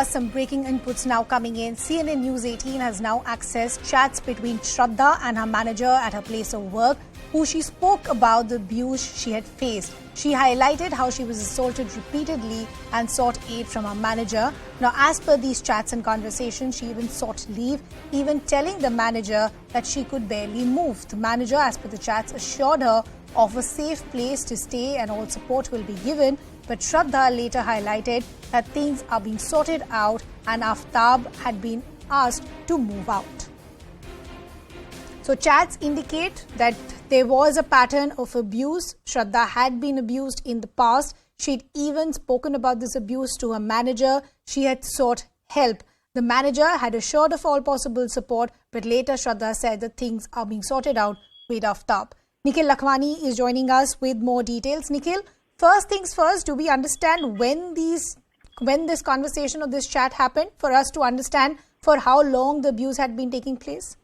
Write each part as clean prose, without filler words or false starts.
Some breaking inputs now coming in. CNN News 18 has now accessed chats between Shraddha and her manager at her place of work, who she spoke about the abuse she had faced. She highlighted how she was assaulted repeatedly and sought aid from her manager. Now, as per these chats and conversations, she even sought leave, even telling the manager that she could barely move. The manager, as per the chats, assured her of a safe place to stay and all support will be given. But Shraddha later highlighted that things are being sorted out and Aftab had been asked to move out. So chats indicate that there was a pattern of abuse. Shraddha had been abused in the past. She'd even spoken about this abuse to her manager. She had sought help. The manager had assured of all possible support, but later Shraddha said that things are being sorted out with Aftab. Nikhil Lakhwani is joining us with more details. Nikhil, first things first, do we understand when this conversation or this chat happened for us to understand for how long the abuse had been taking place?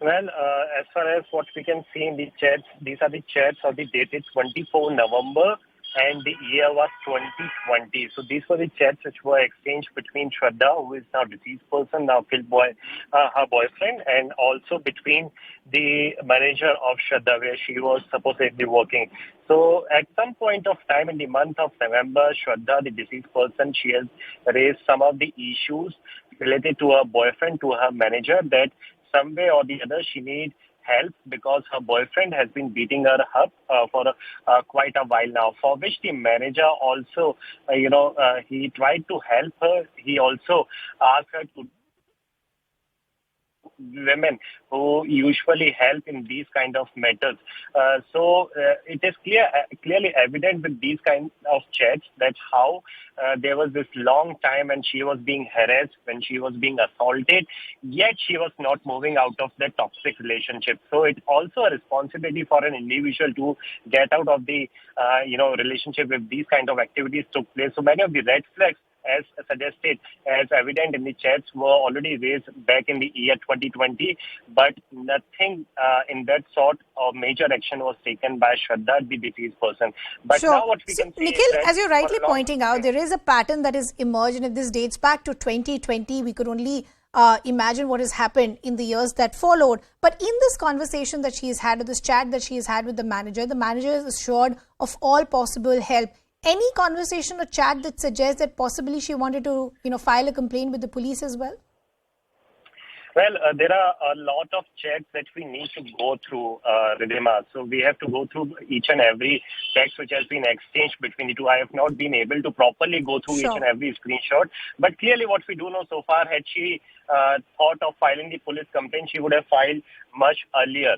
Well, as far as what we can see in the chats, these are the chats of the dated 24 November and the year was 2020. So these were the chats which were exchanged between Shraddha, who is now deceased person, now killed her boyfriend, and also between the manager of Shraddha, where she was supposedly working. So at some point of time in the month of November, Shraddha, the deceased person, she has raised some of the issues related to her boyfriend, to her manager, that some way or the other she needs help because her boyfriend has been beating her up for quite a while now, for which the manager also, he tried to help her. He also asked her to women who usually help in these kind of matters. So it is clearly evident with these kind of chats that how there was this long time and she was being harassed, when she was being assaulted, yet she was not moving out of that toxic relationship. So it's also a responsibility for an individual to get out of the relationship if these kind of activities took place. So many of the red flags, as suggested, as evident in the chats, were already raised back in the year 2020, but nothing in that sort of major action was taken by Shraddha, the deceased person. But sure. Now what we can see Nikhil, is that as you're rightly pointing out, there is a pattern that is emerged, and if this dates back to 2020, we could only imagine what has happened in the years that followed. But in this conversation that she has had, or this chat that she has had with the manager is assured of all possible help. Any conversation or chat that suggests that possibly she wanted to, file a complaint with the police as well? Well, there are a lot of chats that we need to go through, Ridhima. So we have to go through each and every text which has been exchanged between the two. I have not been able to properly go through each and every screenshot. But clearly what we do know so far, had she thought of filing the police complaint, she would have filed much earlier.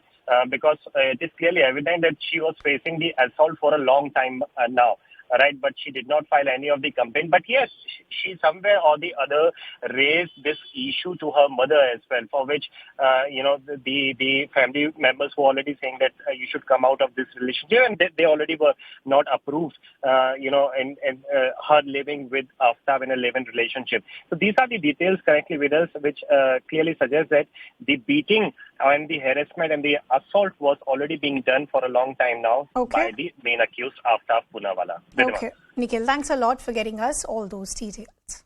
Because it is clearly evident that she was facing the assault for a long time now. Right, but she did not file any of the complaint. But yes, she somewhere or the other raised this issue to her mother as well, for which, the family members were already saying that you should come out of this relationship, and they already were not approved, and her living with Aftab in a live-in relationship. So these are the details currently with us, which clearly suggest that the beating and the harassment and the assault was already being done for a long time now by the main accused, Aftab Punawala. Okay. Nikhil, thanks a lot for getting us all those details.